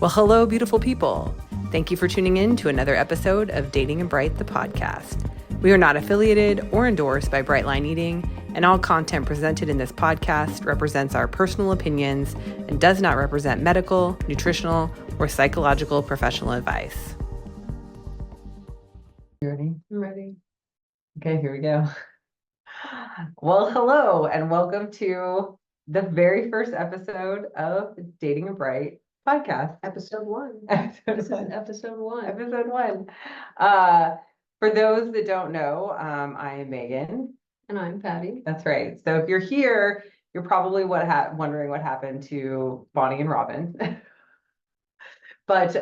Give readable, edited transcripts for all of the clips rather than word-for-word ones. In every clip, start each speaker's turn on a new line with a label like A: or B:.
A: Well, hello, beautiful people. Thank you for tuning in to another episode of Dating and Bright, the podcast. We are not affiliated or endorsed by Brightline Eating, and all content presented in this podcast represents our personal opinions and does not represent medical, nutritional, or psychological professional advice. You ready?
B: I'm ready.
A: Okay, here we go. Well, hello, and welcome to the very first episode of Dating and Bright podcast.
B: Episode one.
A: This
B: is episode one.
A: Episode one. For those that don't know, I am Megan.
B: And I'm Patti.
A: That's right. So if you're here, you're probably wondering what happened to Bonnie and Robin. But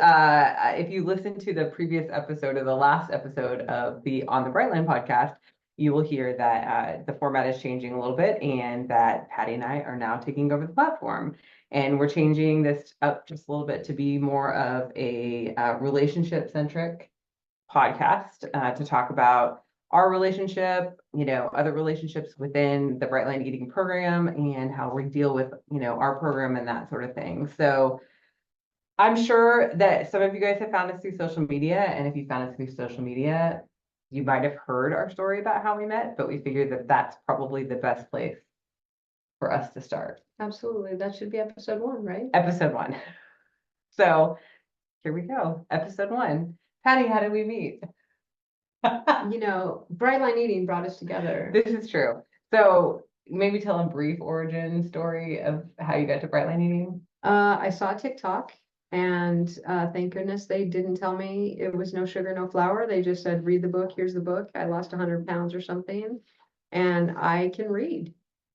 A: if you listen to the previous episode or the last episode of the On the Brightline podcast, you will hear that the format is changing a little bit and that Patti and I are now taking over the platform. And we're changing this up just a little bit to be more of a relationship-centric podcast to talk about our relationship, other relationships within the Brightline Eating program and how we deal with, our program and that sort of thing. So I'm sure that some of you guys have found us through social media, and if you found us through social media, you might have heard our story about how we met, but we figured that that's probably the best place for us to start.
B: Absolutely. That should be episode one, right?
A: Episode one. So here we go. Episode one. Patti, how did we meet?
B: Brightline Eating brought us together.
A: This is true. So maybe tell a brief origin story of how you got to Brightline Eating.
B: I saw TikTok, and thank goodness they didn't tell me it was no sugar, no flour. They just said, read the book. Here's the book. I lost 100 pounds or something, and I can read.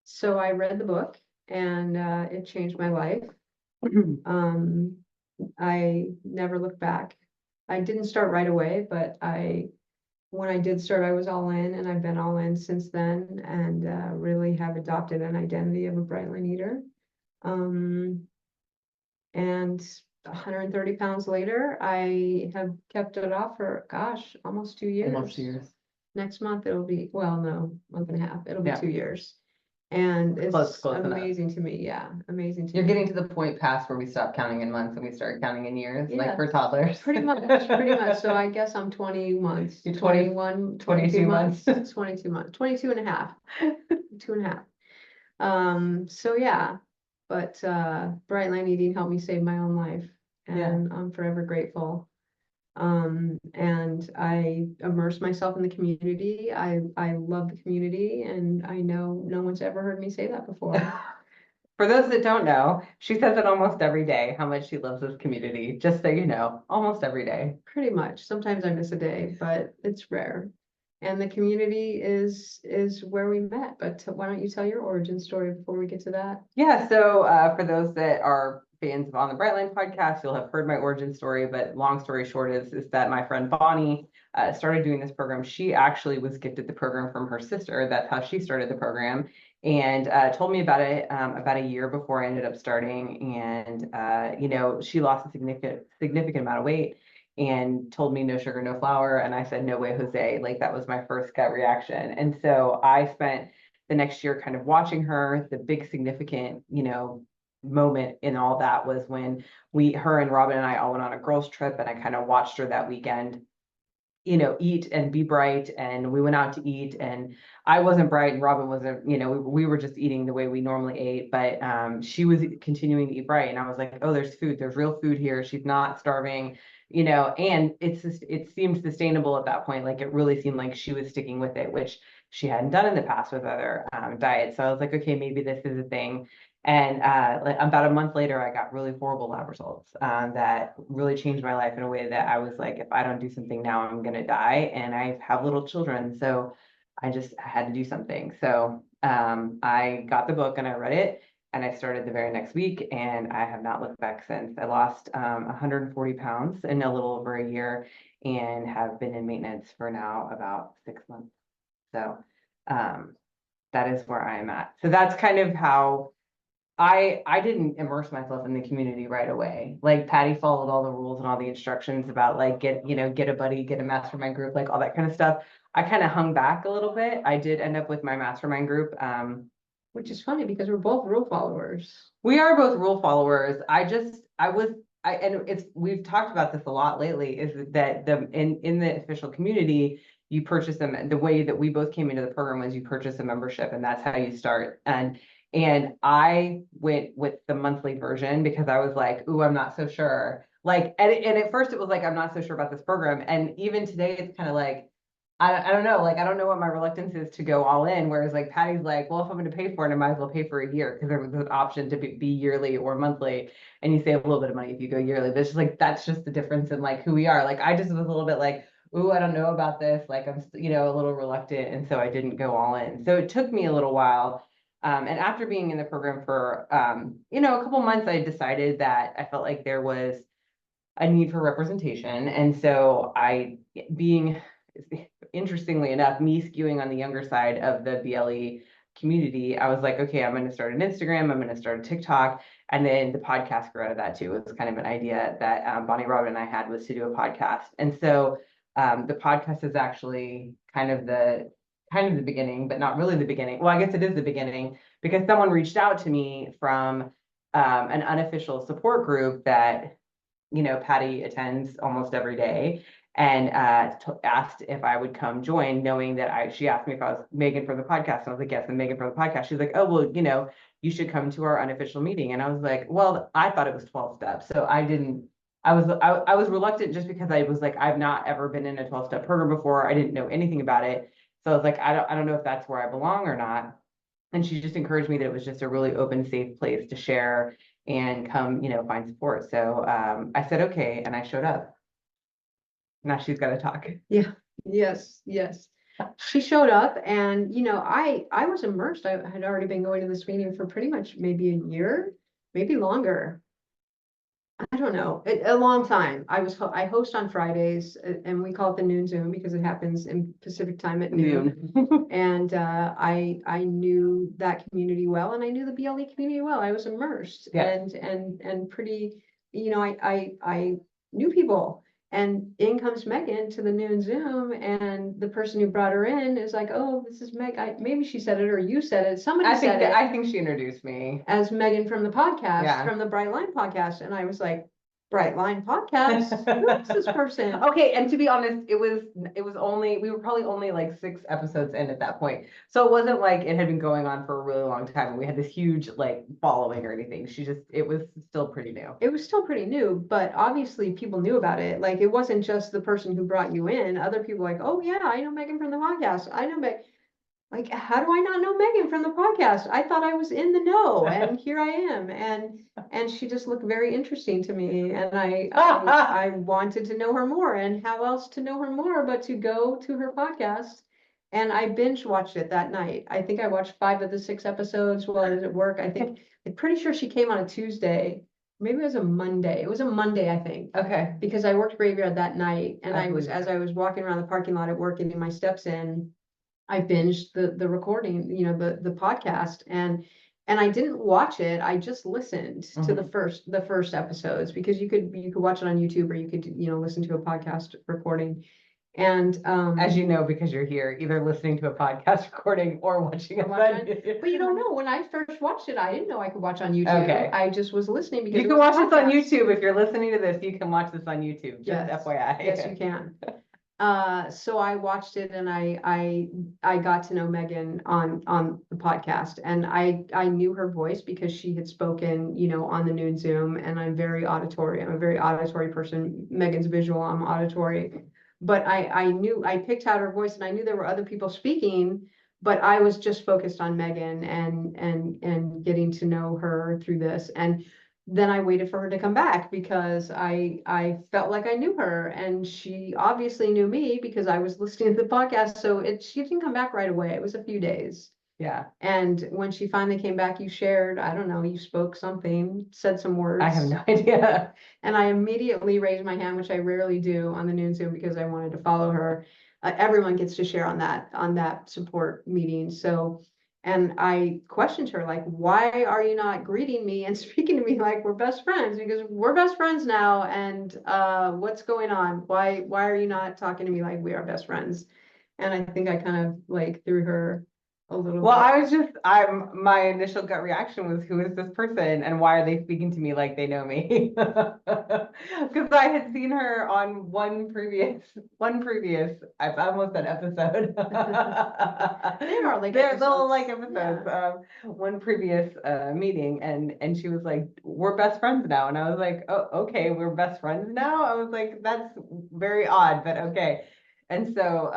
B: So I read the book, and it changed my life. I never looked back. I didn't start right away, but when I did start, I was all in, and I've been all in since then, and really have adopted an identity of a Brightline eater. And 130 pounds later, I have kept it off for, almost 2 years.
A: Almost 2 years.
B: Next month, it'll be, month and a half. It'll be 2 years. And it's
A: Close
B: amazing to me. Yeah, amazing to me.
A: You're getting to the point past where we stop counting in months and we start counting in years, like for toddlers.
B: Pretty much. So I guess I'm 20 months.
A: You're
B: 21,
A: 22 months.
B: 22 months. 22 and a half. 2.5. So yeah, but Brightline Eating helped me save my own life, and I'm forever grateful. And I immerse myself in the community. I love the community, and I know no one's ever heard me say that before.
A: For those that don't know, she says it almost every day, how much she loves this community, just so you know, almost every day.
B: Pretty much. Sometimes I miss a day, but it's rare. And the community is where we met. But why don't you tell your origin story before we get to that?
A: Yeah, so for those that are fans of On the Brightline podcast, you'll have heard my origin story, but long story short is that my friend Bonnie started doing this program. She actually was gifted the program from her sister. That's how she started the program, and told me about it about a year before I ended up starting. And she lost a significant amount of weight and told me no sugar, no flour. And I said, no way, Jose. Like, that was my first gut reaction. And so I spent the next year kind of watching her. The big significant, moment in all that was when her and Robin and I all went on a girls trip, and I kind of watched her that weekend, eat and be bright. And we went out to eat, and I wasn't bright and Robin wasn't, we were just eating the way we normally ate, but she was continuing to eat bright. And I was like, oh, there's real food here. She's not starving, and it seemed sustainable at that point. Like, it really seemed like she was sticking with it, which she hadn't done in the past with other diets. So I was like, okay, maybe this is a thing. And about a month later, I got really horrible lab results that really changed my life in a way that I was like, if I don't do something now, I'm going to die. And I have little children, so I just had to do something. So I got the book and I read it, and I started the very next week, and I have not looked back since. I lost 140 pounds in a little over a year, and have been in maintenance for now about 6 months. So that is where I am at. So that's kind of how I didn't immerse myself in the community right away. Like, Patti followed all the rules and all the instructions about, like, get a buddy, get a mastermind group, like all that kind of stuff. I kind of hung back a little bit. I did end up with my mastermind group.
B: Which is funny because we're both rule followers.
A: We are both rule followers. I we've talked about this a lot lately, is that in the official community, you purchase them. The way that we both came into the program was you purchase a membership, and that's how you start. And I went with the monthly version because I was like, ooh, I'm not so sure. Like, and at first it was like, I'm not so sure about this program. And even today, it's kind of like, I don't know. Like, I don't know what my reluctance is to go all in. Whereas like Patty's like, well, if I'm going to pay for it, I might as well pay for a year, because there was an option to be yearly or monthly. And you save a little bit of money if you go yearly. But it's just like, that's just the difference in like who we are. Like, I just was a little bit like, ooh, I don't know about this. Like, I'm, a little reluctant. And so I didn't go all in. So it took me a little while. And after being in the program for, a couple months, I decided that I felt like there was a need for representation. And so being, interestingly enough, me skewing on the younger side of the BLE community, I was like, okay, I'm going to start an Instagram, I'm going to start a TikTok. And then the podcast grew out of that too. It was kind of an idea that Bonnie, Robin, and I had, was to do a podcast. And so the podcast is actually kind of the beginning, but not really the beginning. Well, I guess it is the beginning, because someone reached out to me from an unofficial support group that Patty attends almost every day, and asked if I would come join, knowing that she asked me if I was Meagan from the podcast. And I was like, yes, I'm Meagan from the podcast. She's like, oh, well, you should come to our unofficial meeting. And I was like, well, I thought it was 12 steps. So I was reluctant, just because I was like, I've not ever been in a 12-step program before. I didn't know anything about it. So I was like, I don't know if that's where I belong or not. And she just encouraged me that it was just a really open, safe place to share and come, find support. So I said, okay. And I showed up. Now she's got to talk.
B: Yeah, yes, yes. She showed up, and I was immersed. I had already been going to this meeting for pretty much maybe a year, maybe longer. I don't know, a long time. I host on Fridays, and we call it the noon Zoom because it happens in Pacific time at noon. And I knew that community well, and I knew the BLE community well. I was immersed, and pretty, I knew people. And in comes Meagan to the noon Zoom, and the person who brought her in is like, "Oh, this is Meg." Maybe she said it, or you said it. Somebody said it.
A: I think she introduced me
B: as Meagan from the podcast, from the Bright Line podcast, and I was like, "Bright Line podcast? Who is this person?"
A: Okay, and to be honest, it was only, we were probably only like 6 episodes in at that point, so it wasn't like it had been going on for a really long time and we had this huge like following or anything. It was still pretty new.
B: It was still pretty new, but obviously people knew about it. Like, it wasn't just the person who brought you in. Other people were like, "Oh yeah, I know Meagan from the podcast. I know Megan." Like, how do I not know Meagan from the podcast? I thought I was in the know, and here I am. And she just looked very interesting to me, and I wanted to know her more. And how else to know her more but to go to her podcast? And I binge watched it that night. I think I watched 5 of the 6 episodes while I was at work. I'm pretty sure she came on a Tuesday. Maybe it was a Monday. It was a Monday, I think.
A: Okay.
B: Because I worked graveyard that night, and as I was walking around the parking lot at work, getting my steps in, I binged the recording, the podcast, and I didn't watch it. I just listened to the first episodes, because you could watch it on YouTube, or you could, listen to a podcast recording. And
A: as you know, because you're here, either listening to a podcast recording or watching it.
B: But you don't know, when I first watched it, I didn't know I could watch on YouTube.
A: Okay.
B: I just was listening because
A: you can watch this on YouTube. If you're listening to this, you can watch this on YouTube. Just FYI.
B: Yes, you can. So I watched it, and I got to know Meagan on the podcast, and I knew her voice because she had spoken, on the noon Zoom, and I'm very auditory. I'm a very auditory person. Meagan's visual, I'm auditory. But I picked out her voice, and I knew there were other people speaking, but I was just focused on Meagan and getting to know her through this. And then I waited for her to come back, because I felt like I knew her, and she obviously knew me because I was listening to the podcast. So she didn't come back right away. It was a few days.
A: Yeah.
B: And when she finally came back, you shared, I don't know, you spoke something, said some words.
A: I have no idea.
B: And I immediately raised my hand, which I rarely do on the noon Zoom, because I wanted to follow her. Everyone gets to share on that support meeting. So, and I questioned her, like, why are you not greeting me and speaking to me like we're best friends? Because we're best friends now. And what's going on? Why are you not talking to me like we are best friends? And I think I kind of like threw her a little
A: Well,
B: bit.
A: my initial gut reaction was, who is this person and why are they speaking to me like they know me? Because I had seen her on I almost said episode.
B: They are like
A: They're little
B: episodes.
A: like episodes
B: Yeah.
A: of one previous meeting, and she was like, we're best friends now. And I was like, oh, okay, we're best friends now. I was like, that's very odd, but okay. And so,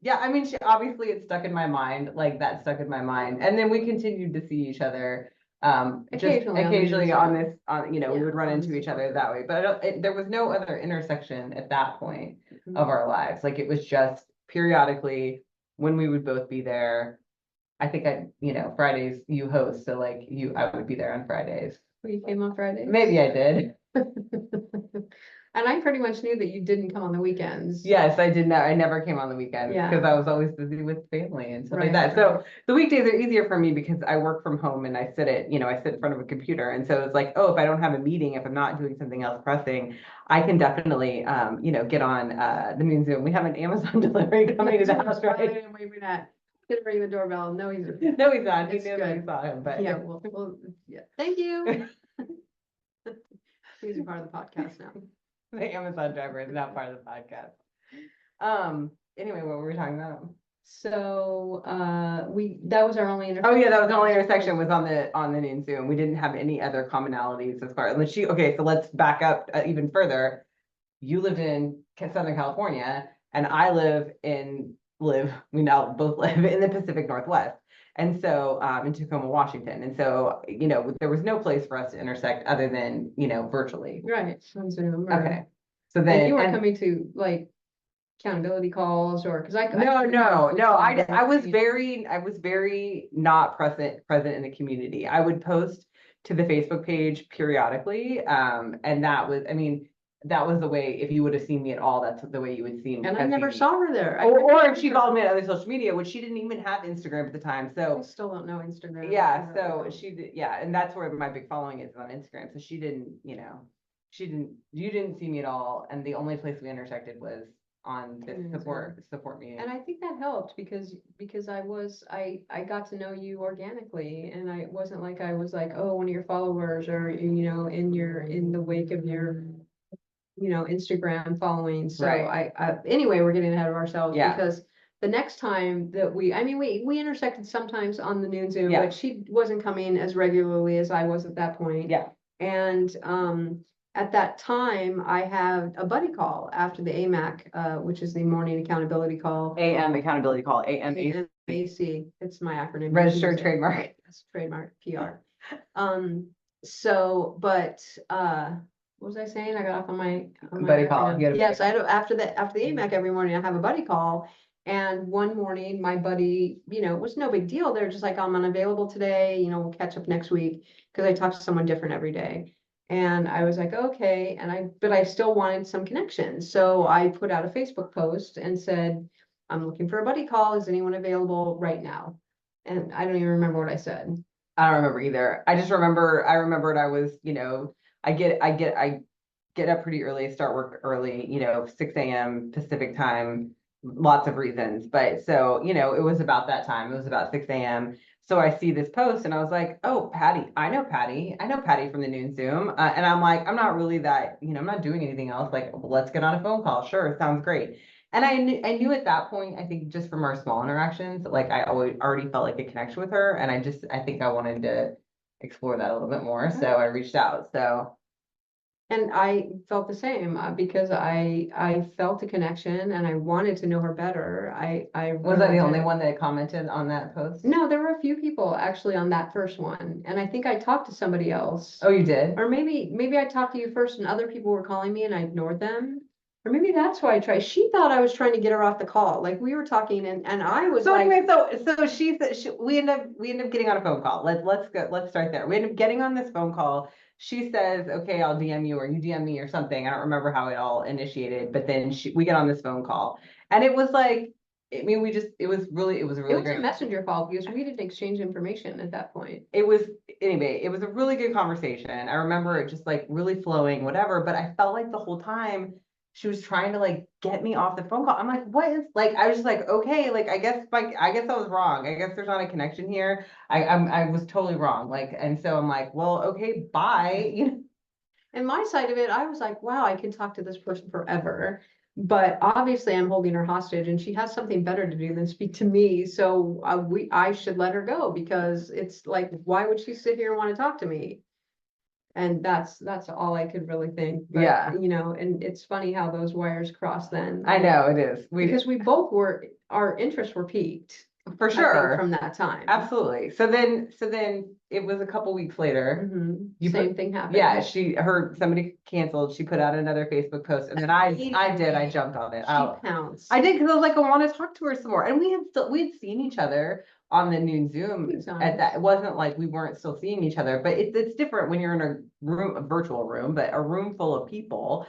A: yeah, I mean, obviously it stuck in my mind, like that stuck in my mind. And then we continued to see each other, just
B: Occasionally on the
A: occasionally
B: news
A: on
B: Zoom.
A: this, we
B: Yeah,
A: would run
B: on the
A: into each
B: Zoom
A: other
B: group.
A: that way. But there was no other intersection at that point of
B: Mhm.
A: our lives. Like it was just periodically when we would both be there. I think Fridays you host, so like I would be there on Fridays.
B: Well, you came on
A: Maybe
B: Fridays.
A: I did.
B: And I pretty much knew that you didn't come on the weekends.
A: Yes, I did not. I never came on the weekends because
B: Yeah,
A: I was always busy with family and stuff like
B: right,
A: that.
B: right.
A: So the weekdays are easier for me because I work from home and I sit in front of a computer. And so it's like, oh, if I don't have a meeting, if I'm not doing something else pressing, I can definitely, get on the Moon Zoom. We have an Amazon delivery coming to the house, right?
B: I'm waving at, gonna ring the doorbell. No, he's,
A: No, he's not. He
B: it's
A: knew that we
B: good.
A: saw him, but
B: Yeah, yeah. Thank you. He's a part of the podcast now.
A: the Amazon driver is not part of the podcast. Anyway, what were we talking about?
B: So, that was our only
A: Oh
B: intersection.
A: yeah, that was the only intersection was on the noon Zoom. We didn't have any other commonalities as far as okay, so let's back up even further. You lived in Southern California and I we now both live in the Pacific Northwest. And so in Tacoma, Washington. And so, there was no place for us to intersect other than, virtually.
B: Right, on Zoom
A: Okay.
B: So then, you were coming to like accountability calls or, because I
A: No,
B: took
A: no, no. I was
B: accountability.
A: very not present in the community. I would post to the Facebook page periodically. And that was the way, if you would have seen me at all, that's the way you would see me.
B: And I never saw her there.
A: Or if she followed me on other social media, which she didn't even have Instagram at the time.
B: I
A: So
B: still don't know Instagram.
A: yeah, so she did, yeah, and that's where my big following is on Instagram. So you didn't see me at all. And the only place we intersected was on this support meeting.
B: And I think that helped because I got to know you organically, and I wasn't like I was like, oh, one of your followers, or in the wake of your Instagram following. So
A: Right.
B: Anyway, we're getting ahead of ourselves.
A: Yeah.
B: Because the next time that we intersected sometimes on the noon Zoom,
A: Yeah.
B: but she wasn't coming as regularly as I was at that point.
A: Yeah.
B: And at that time, I had a buddy call after the AMAC, which is the morning accountability call.
A: AM accountability call, AMAC.
B: AMAC, it's my acronym.
A: Registered trademark.
B: It's trademark, PR. So, but what was I saying? I got off on my
A: Buddy call.
B: Yes, after the AMAC every morning, I have a buddy call. And one morning, my buddy, it was no big deal. They're just like, I'm unavailable today, we'll catch up next week, because I talk to someone different every day. And I was like, okay, but I still wanted some connections. So I put out a Facebook post and said, I'm looking for a buddy call. Is anyone available right now? And I don't even remember what I said.
A: I don't remember either. I remembered I was, I get up pretty early, start work early, 6 a.m. Pacific time, lots of reasons. But so, it was about that time. It was about 6 a.m. So I see this post and I was like, oh, Patty, I know Patty. I know Patty from the noon Zoom. And I'm like, I'm not really that, I'm not doing anything else. Like, let's get on a phone call. Sure, sounds great. And I knew at that point, I think just from our small interactions, like I already felt like a connection with her. And I think I wanted to explore that a little bit more. So I reached out. So
B: And I felt the same, because I felt a connection and I wanted to know her better. I
A: was I
B: really
A: the only
B: did.
A: one that commented on that post?
B: No, there were a few people actually on that first one, and I think I talked to somebody else.
A: Oh, you did?
B: Or maybe I talked to you first and other people were calling me and I ignored them. Or maybe that's why I tried. She thought I was trying to get her off the call. Like we were talking and I was
A: So
B: like,
A: anyway, so she said we end up getting on a phone call. Let's start there. We end up getting on this phone call. She says, okay, I'll DM you, or you DM me, or something. I don't remember how it all initiated, but then we get on this phone call, and it was like, I mean, it was really
B: it was
A: great.
B: a messenger call because we didn't exchange information at that point.
A: It was a really good conversation. I remember it just like really flowing, whatever. But I felt like the whole time she was trying to like get me off the phone call. I'm like, what is like, I was just like, okay, like I guess I was wrong. I guess there's not a connection here. I was totally wrong. Like, and so I'm like, well, okay, bye. You know?
B: And my side of it, I was like, wow, I can talk to this person forever. But obviously I'm holding her hostage and she has something better to do than speak to me. So I should let her go because it's like, why would she sit here and want to talk to me? And that's all I could really think. But,
A: Yeah.
B: you know, and it's funny how those wires cross then.
A: I know it is.
B: Because we both were, our interests were piqued.
A: For
B: I think,
A: sure.
B: from that time.
A: Absolutely. So then it was a couple weeks later.
B: Same thing happened.
A: Yeah, somebody canceled. She put out another Facebook post, and then I jumped on it.
B: She pounced.
A: I did because I was like, I want to talk to her some more. And we had seen each other on the noon Zoom at that. It wasn't like we weren't still seeing each other, but it's different when you're in a virtual room, but a room full of people.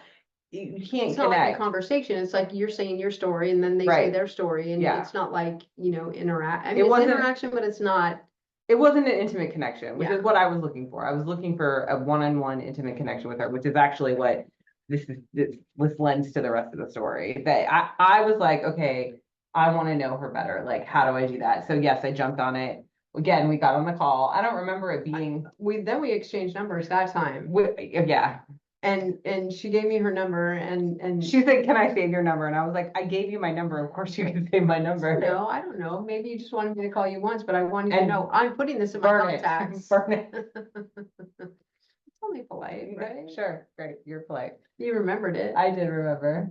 A: You can't
B: It's not like a
A: connect.
B: conversation. It's like you're saying your story and then they say
A: Right.
B: their story, and
A: Yeah.
B: it's not like, you know, interact. I
A: It
B: mean, it's
A: wasn't-
B: interaction, but it's not.
A: It wasn't an intimate connection, which
B: Yeah.
A: is what I was looking for. I was looking for a one-on-one intimate connection with her, which is actually what this lends to the rest of the story. That I was like, okay, I want to know her better. Like, how do I do that? So yes, I jumped on it. Again, we got on the call. I don't remember it being
B: We exchanged numbers that time.
A: yeah.
B: And she gave me her number and
A: She said, "Can I save your number?" And I was like, "I gave you my number. Of course you can save my number."
B: No, I don't know. Maybe you just wanted me to call you once, but I wanted you to know I'm putting this in my contacts.
A: Burn it.
B: It's only polite, right?
A: Sure, great. You're polite.
B: You remembered it.
A: I did remember.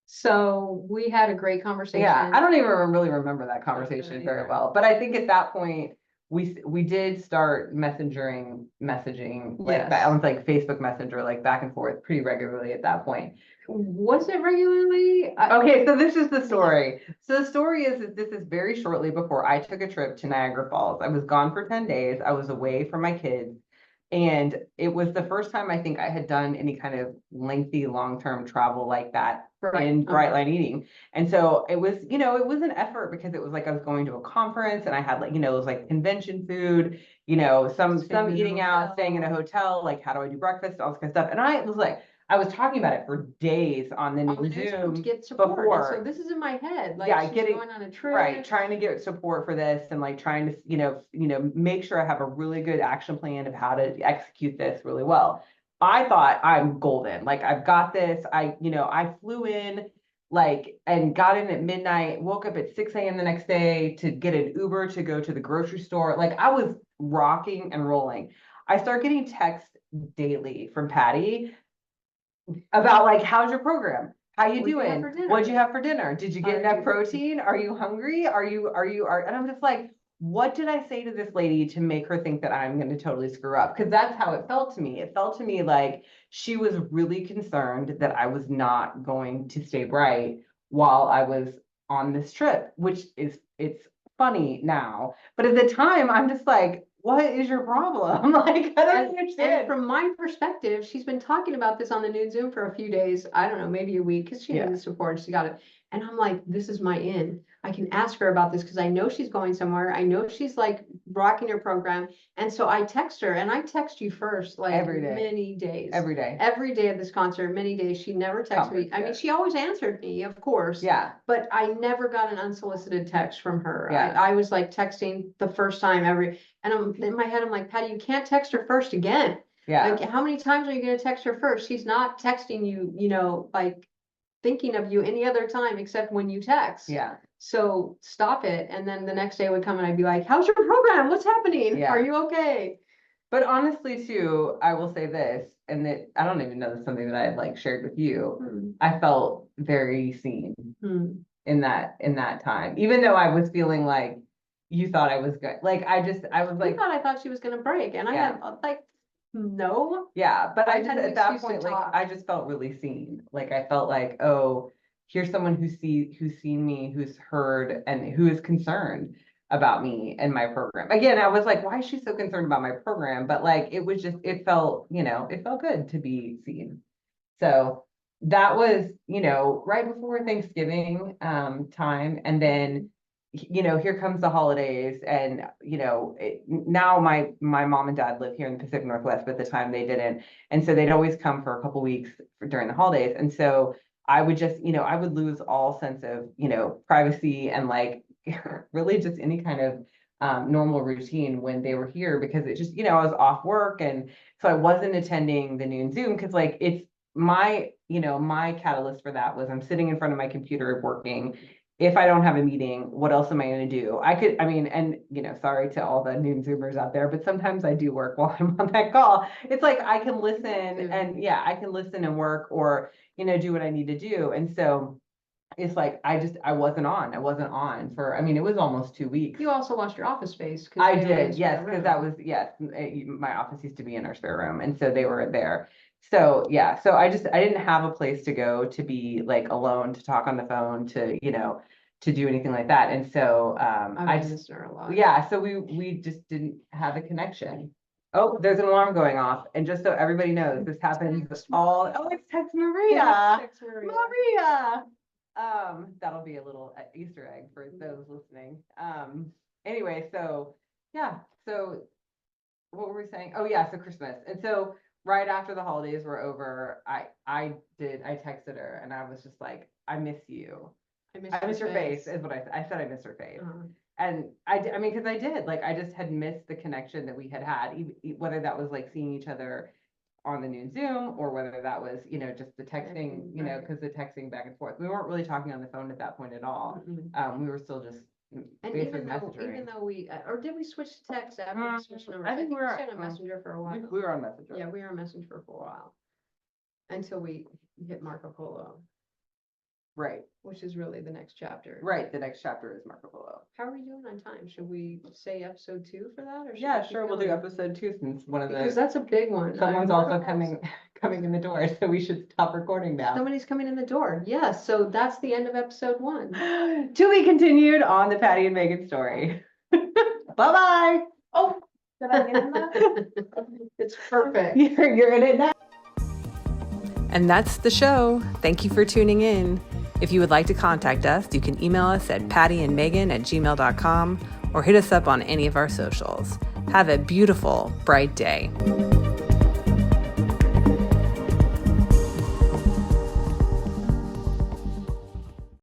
B: So we had a great conversation.
A: Yeah, I don't even really remember that conversation very well, but I think at that point we did start messaging like that. I was like Facebook Messenger, like back and forth pretty regularly at that point.
B: Was it regularly?
A: Okay, so this is the story. So the story is that this is very shortly before I took a trip to Niagara Falls. I was gone for 10 days. I was away from my kids. And it was the first time I think I had done any kind of lengthy long-term travel like that in Bright Line Eating. And so it was, you know, it was an effort because it was like I was going to a conference and I had like, you know, it was like convention food, you know, some eating out, staying in a hotel, like how do I do breakfast, all this kind of stuff. And I was like, I was talking about it for days on the new Zoom
B: to get support.
A: before.
B: So this is in my head, like
A: yeah,
B: she's going on a trip.
A: Right, trying to get support for this and like trying to, you know, make sure I have a really good action plan of how to execute this really well. I thought I'm golden. Like I've got this. I flew in like and got in at midnight, woke up at 6 a.m. the next day to get an Uber to go to the grocery store. Like I was rocking and rolling. I start getting texts daily from Patti about like, how's your program? How you doing? What'd you have for dinner? Did you get enough protein? Are you hungry? And I'm just like, what did I say to this lady to make her think that I'm going to totally screw up? Because that's how it felt to me. It felt to me like she was really concerned that I was not going to stay bright while I was on this trip, which it's funny now. But at the time, I'm just like, what is your problem? Like, I don't understand.
B: And from my perspective, she's been talking about this on the noon Zoom for a few days. I don't know, maybe a week, because she needed support. She got it. And I'm like, this is my in. I can ask her about this because I know she's going somewhere. I know she's like rocking her program. And so I text her, and I text you first, like every day. Many days. Every day of this concert, many days. She never texted me. I mean, she always answered me, of course. Yeah. But I never got an unsolicited text from her. Yeah. I was like texting the first time and I'm in my head, I'm like, Patti, you can't text her first again. Yeah. Like, how many times are you going to text her first? She's not texting you, you know, like thinking of you any other time except when you text. Yeah. So stop it. And then the next day would come and I'd be like, how's your program? What's happening? Yeah. Are you okay? But honestly, too, I will say this, and that I don't even know this is something that I had like shared with you. I felt very seen in that time, even though I was feeling like you thought I was good. Like I was like, I thought she was gonna break, and I had like no. Yeah, but I just at that point, like I just felt really seen. Like I felt like, oh, here's someone who's seen me, who's heard, and who is concerned about me and my program. Again, I was like, why is she so concerned about my program? But like it felt good to be seen. So that was, right before Thanksgiving time. And then
A: here comes the holidays, and now my mom and dad live here in the Pacific Northwest, but at the time they didn't, and so they'd always come for a couple weeks during the holidays, and so I would just, I would lose all sense of, privacy and like really just any kind of normal routine when they were here, because it just, I was off work, and so I wasn't attending the noon Zoom, because like it's my catalyst for that was I'm sitting in front of my computer working. If I don't have a meeting, what else am I going to do? And sorry to all the noon Zoomers out there, but sometimes I do work while I'm on that call. It's like I can listen, and I can listen and work, or, do what I need to do. And so it's like, I wasn't on for, it was almost 2 weeks.
B: You also lost your office space.
A: I did, yes, because that was, my office used to be in our spare room, and so they were there. So, yeah, so I didn't have a place to go to be like alone, to talk on the phone, to, to do anything like that. And so,
B: I missed her a lot.
A: yeah, so we just didn't have a connection. Oh, there's an alarm going off. And just so everybody knows, this happens it's text Maria.
B: Text Maria.
A: Maria. That'll be a little Easter egg for those listening. Anyway, so yeah, so what were we saying? Oh yeah, so Christmas. And so right after the holidays were over, I texted her, and I was just like, I miss you. I miss your face is what I said. I miss her face. And because I did, like, I just had missed the connection that we had, whether that was like seeing each other on the noon Zoom, or whether that was, just the texting, because the texting back and forth. We weren't really talking on the phone at that point at all. We were still just
B: even though we, or did we switch to text after we switched numbers?
A: I think we were
B: on Messenger for a while.
A: We were on Messenger.
B: Yeah, we were on Messenger for a while. Until we hit Marco Polo.
A: Right.
B: Which is really the next chapter.
A: Right. The next chapter is Marco Polo.
B: How are we doing on time? Should we say episode 2 for that? Or
A: yeah, sure. We'll do episode 2 since
B: because that's a big one.
A: Someone's also coming in the door, so we should stop recording now.
B: Somebody's coming in the door. Yes. So that's the end of episode 1.
A: To be continued on the Patti and Meagan story. Bye-bye. Oh, did I get in that?
B: It's perfect.
A: You're in it now.
C: And that's the show. Thank you for tuning in. If you would like to contact us, you can email us at pattyandmeagan@gmail.com or hit us up on any of our socials. Have a beautiful, bright day.